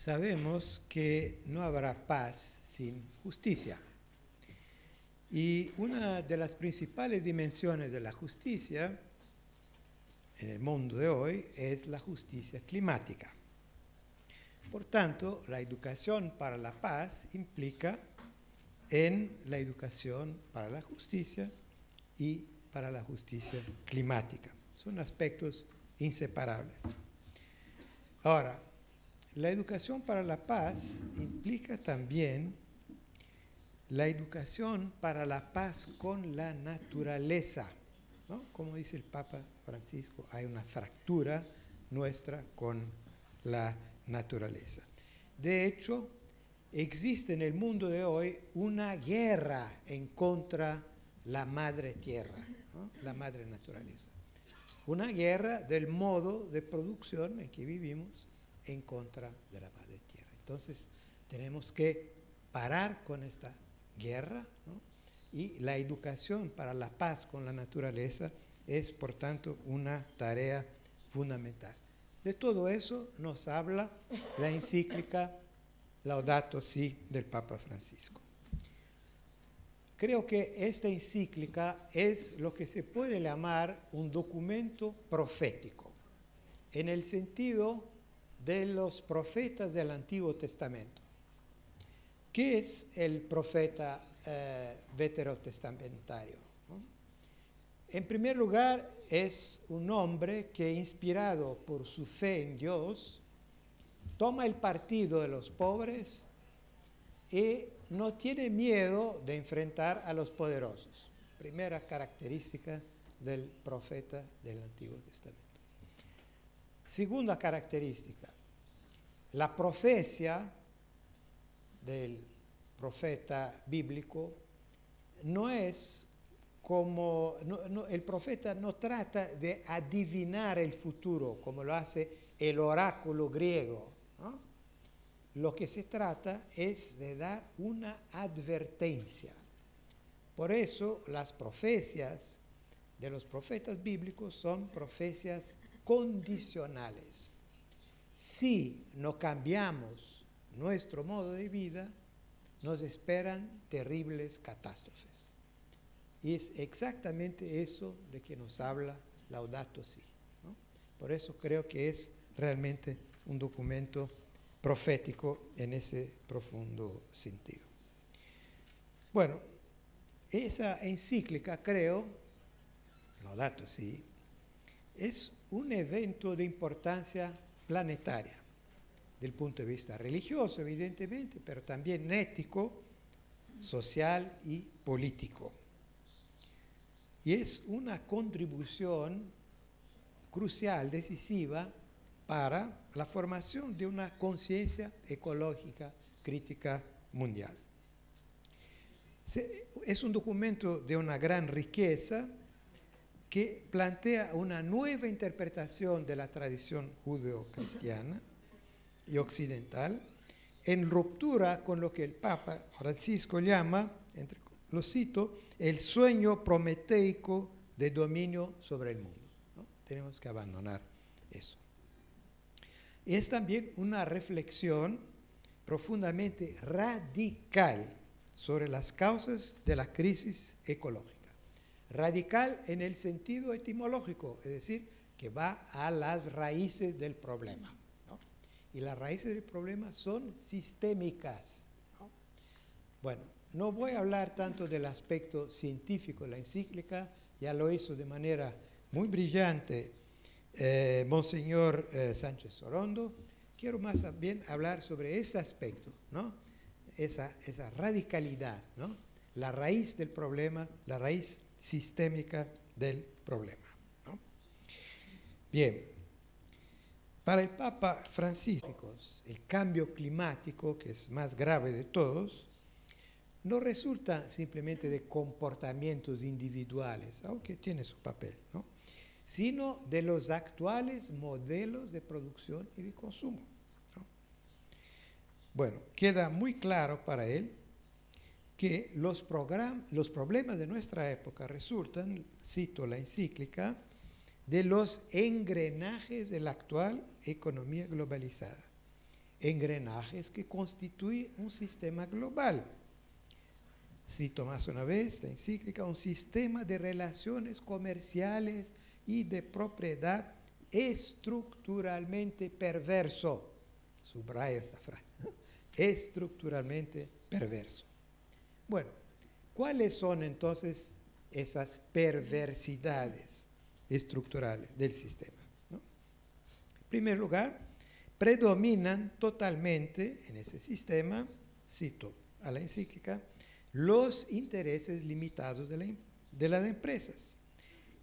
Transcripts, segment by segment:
Sabemos que no habrá paz sin justicia. Y una de las principales dimensiones de la justicia en el mundo de hoy es la justicia climática. Por tanto, la educación para la paz implica en la educación para la justicia y para la justicia climática. Son aspectos inseparables. Ahora, la educación para la paz implica también la educación para la paz con la naturaleza, ¿no? Como dice el Papa Francisco, hay una fractura nuestra con la naturaleza. De hecho, existe en el mundo de hoy una guerra en contra de la madre tierra, ¿no? La madre naturaleza. Una guerra del modo de producción en que vivimos en contra de la madre tierra. Entonces, tenemos que parar con esta guerra, ¿no? Y la educación para la paz con la naturaleza es, por tanto, una tarea fundamental. De todo eso nos habla la encíclica Laudato Si del Papa Francisco. Creo que esta encíclica es lo que se puede llamar un documento profético, en el sentido de los profetas del Antiguo Testamento. ¿Qué es el profeta veterotestamentario? ¿No? En primer lugar, es un hombre que, inspirado por su fe en Dios, toma el partido de los pobres y no tiene miedo de enfrentar a los poderosos. Primera característica del profeta del Antiguo Testamento. Segunda característica, la profecía del profeta bíblico no es como, el profeta no trata de adivinar el futuro como lo hace el oráculo griego, ¿no? Lo que se trata es de dar una advertencia. Por eso las profecías de los profetas bíblicos son profecías condicionales. Si no cambiamos nuestro modo de vida, nos esperan terribles catástrofes. Y es exactamente eso de que nos habla Laudato Si, ¿no? Por eso creo que es realmente un documento profético en ese profundo sentido. Bueno, esa encíclica, creo, Laudato Si, es un evento de importancia planetaria, del punto de vista religioso, evidentemente, pero también ético, social y político. Y es una contribución crucial, decisiva, para la formación de una conciencia ecológica crítica mundial. Es un documento de una gran riqueza que plantea una nueva interpretación de la tradición judeo-cristiana y occidental, en ruptura con lo que el Papa Francisco llama, lo cito, el sueño prometeico de dominio sobre el mundo, ¿no? Tenemos que abandonar eso. Es también una reflexión profundamente radical sobre las causas de la crisis ecológica. Radical en el sentido etimológico, es decir, que va a las raíces del problema, ¿no? Y las raíces del problema son sistémicas, ¿no? Bueno, no voy a hablar tanto del aspecto científico de la encíclica, ya lo hizo de manera muy brillante Monseñor Sánchez Sorondo. Quiero más bien hablar sobre ese aspecto, ¿no? Esa radicalidad, ¿no? La raíz del problema, la raíz sistémica del problema, ¿no? Bien, para el Papa Francisco, el cambio climático, que es más grave de todos, no resulta simplemente de comportamientos individuales, aunque tiene su papel, ¿no? Sino de los actuales modelos de producción y de consumo, ¿no? Bueno, queda muy claro para él que los problemas de nuestra época resultan, cito la encíclica, de los engranajes de la actual economía globalizada. engranajes que constituyen un sistema global. Cito más una vez la encíclica, un sistema de relaciones comerciales y de propiedad estructuralmente perverso. Subrayo esta frase, ¿no? Estructuralmente perverso. Bueno, ¿cuáles son entonces esas perversidades estructurales del sistema? ¿No? En primer lugar, predominan totalmente en ese sistema, cito a la encíclica, los intereses limitados de las empresas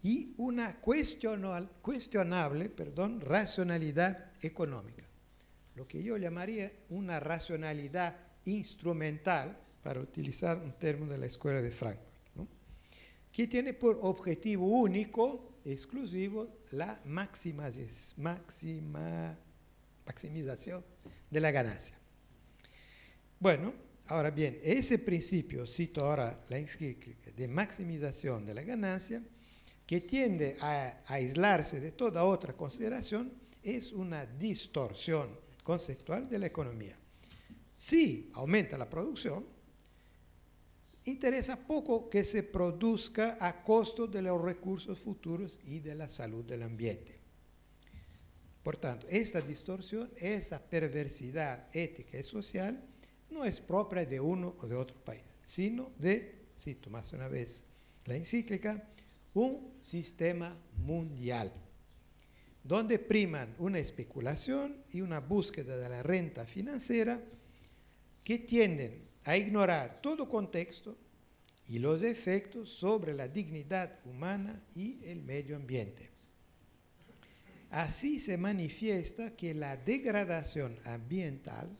y una cuestionable racionalidad económica, lo que yo llamaría una racionalidad instrumental, para utilizar un término de la Escuela de Frankfurt, ¿no? Que tiene por objetivo único, exclusivo, la maximización de la ganancia. Bueno, ahora bien, ese principio, cito ahora la encíclica, de maximización de la ganancia, que tiende a aislarse de toda otra consideración, es una distorsión conceptual de la economía. Si aumenta la producción, interesa poco que se produzca a costo de los recursos futuros y de la salud del ambiente. Por tanto, esta distorsión, esa perversidad ética y social, no es propia de uno o de otro país, sino de, cito más una vez la encíclica, un sistema mundial, donde priman una especulación y una búsqueda de la renta financiera que tienden a ignorar todo contexto y los efectos sobre la dignidad humana y el medio ambiente. Así se manifiesta que la degradación ambiental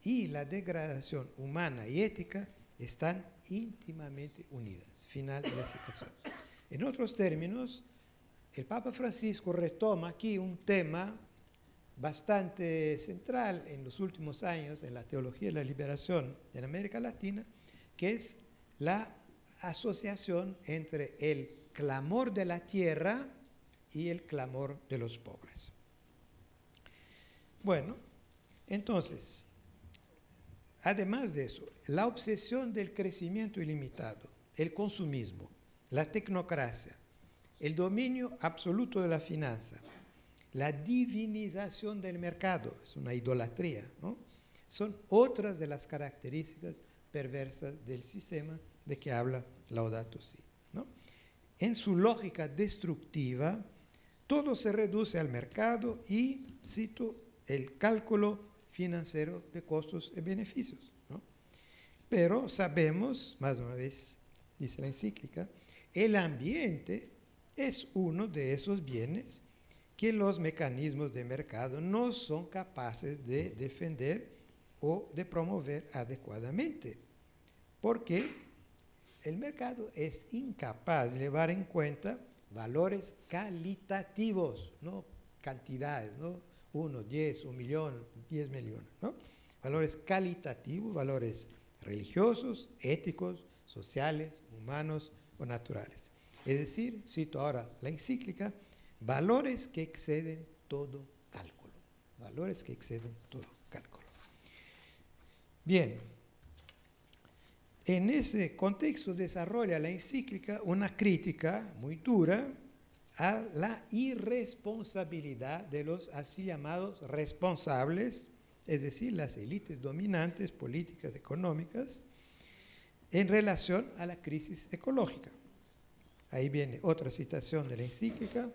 y la degradación humana y ética están íntimamente unidas. Final de la citación. En otros términos, el Papa Francisco retoma aquí un tema bastante central en los últimos años en la teología de la liberación en América Latina, que es la asociación entre el clamor de la tierra y el clamor de los pobres. Bueno, entonces, además de eso, la obsesión del crecimiento ilimitado, el consumismo, la tecnocracia, el dominio absoluto de la finanza, la divinización del mercado, es una idolatría, ¿no? Son otras de las características perversas del sistema de que habla Laudato Si, ¿no? En su lógica destructiva, todo se reduce al mercado y, cito, el cálculo financiero de costos y beneficios, ¿no? Pero sabemos, más una vez, dice la encíclica, el ambiente es uno de esos bienes que los mecanismos de mercado no son capaces de defender o de promover adecuadamente, porque el mercado es incapaz de llevar en cuenta valores calitativos, no cantidades, ¿no? 1, 10, 1 millón, 10 millones, ¿no? Valores calitativos, valores religiosos, éticos, sociales, humanos o naturales. Es decir, cito ahora la encíclica, valores que exceden todo cálculo. Valores que exceden todo cálculo. Bien, en ese contexto desarrolla la encíclica una crítica muy dura a la irresponsabilidad de los así llamados responsables, es decir, las élites dominantes políticas económicas, en relación a la crisis ecológica. Ahí viene otra citación de la encíclica.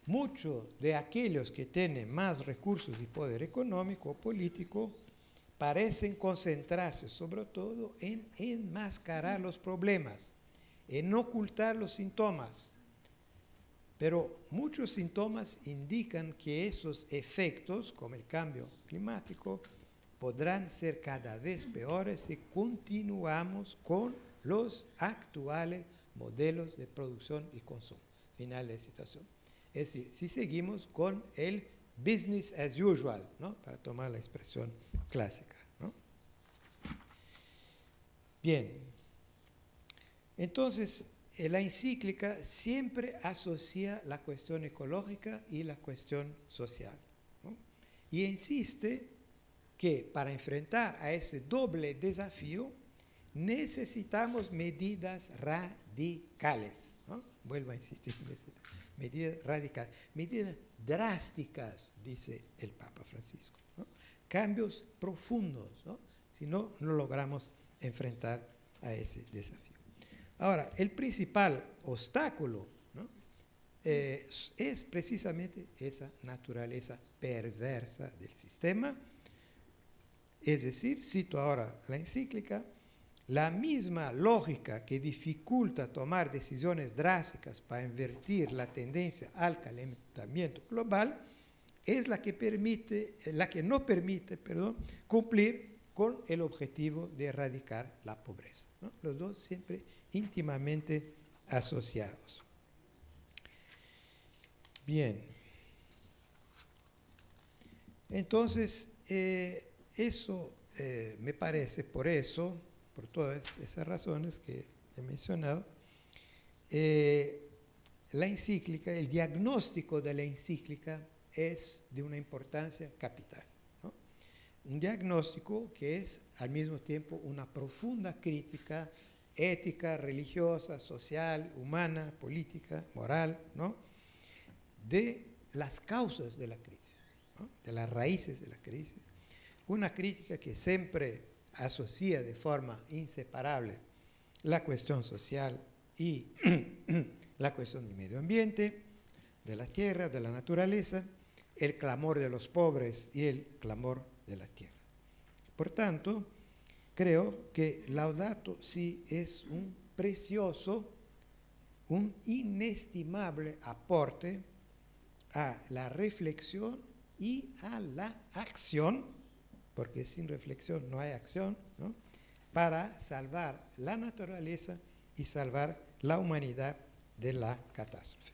Muchos de aquellos que tienen más recursos y poder económico o político parecen concentrarse sobre todo en enmascarar los problemas, en ocultar los síntomas. Pero muchos síntomas indican que esos efectos, como el cambio climático, podrán ser cada vez peores si continuamos con los actuales modelos de producción y consumo. Final de citación. Es decir, si seguimos con el business as usual, ¿no? Para tomar la expresión clásica, ¿no? Bien, entonces la encíclica siempre asocia la cuestión ecológica y la cuestión social, ¿no? Y insiste que para enfrentar a ese doble desafío necesitamos medidas radicales, ¿no? Vuelvo a insistir en eso. Medidas radicales, medidas drásticas, dice el Papa Francisco, ¿no? Cambios profundos, ¿no? Si no, no logramos enfrentar a ese desafío. Ahora, el principal obstáculo, ¿no? Es precisamente esa naturaleza perversa del sistema. Es decir, cito ahora la encíclica, la misma lógica que dificulta tomar decisiones drásticas para invertir la tendencia al calentamiento global es la que no permite, cumplir con el objetivo de erradicar la pobreza, ¿no? Los dos siempre íntimamente asociados. Bien. Entonces, eso me parece, por todas esas razones que he mencionado, la encíclica, el diagnóstico de la encíclica es de una importancia capital, ¿no? Un diagnóstico que es al mismo tiempo una profunda crítica ética, religiosa, social, humana, política, moral, ¿no? De las causas de la crisis, ¿no? De las raíces de la crisis. Una crítica que siempre asocia de forma inseparable la cuestión social y la cuestión del medio ambiente, de la tierra, de la naturaleza, el clamor de los pobres y el clamor de la tierra. Por tanto, creo que Laudato Si es un precioso, un inestimable aporte a la reflexión y a la acción, porque sin reflexión no hay acción, ¿no? Para salvar la naturaleza y salvar la humanidad de la catástrofe.